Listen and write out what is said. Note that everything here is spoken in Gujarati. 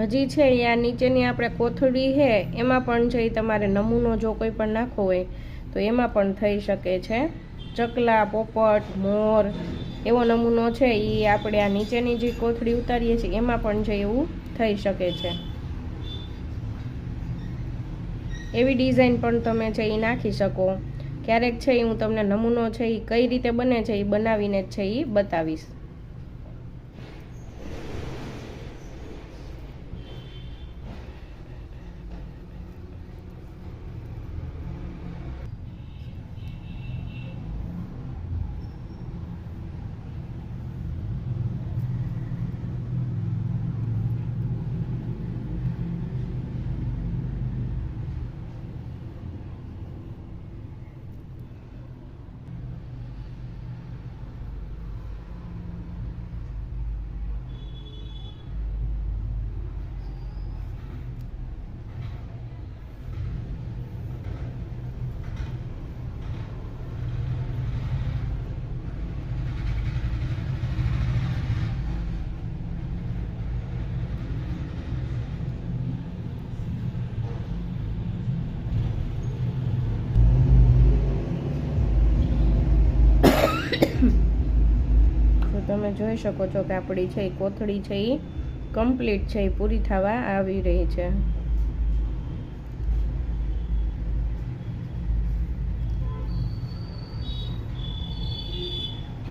હજી છે એ આ નીચેની આપણે કોથળી છે એમાં પણ છે એ તમારે નમૂનો જો કોઈ પણ નાખવો હોય તો એમાં પણ થઈ શકે છે। ચકલા, પોપટ, મોર એવો નમૂનો છે એ આપણે આ નીચેની જે કોથળી ઉતારીએ છીએ એમાં પણ છે એવું થઈ શકે છે। એવી ડિઝાઇન પણ તમે છે એ નાખી શકો। ક્યારેક છે હું તમને નમૂનો છે એ કઈ રીતે બને છે એ બનાવીને જ છે એ બતાવીશ। તમે જોઈ શકો છો કે આપણી છે એ કોથળી છે એ કમ્પ્લીટ છે એ પૂરી થવા આવી રહી છે।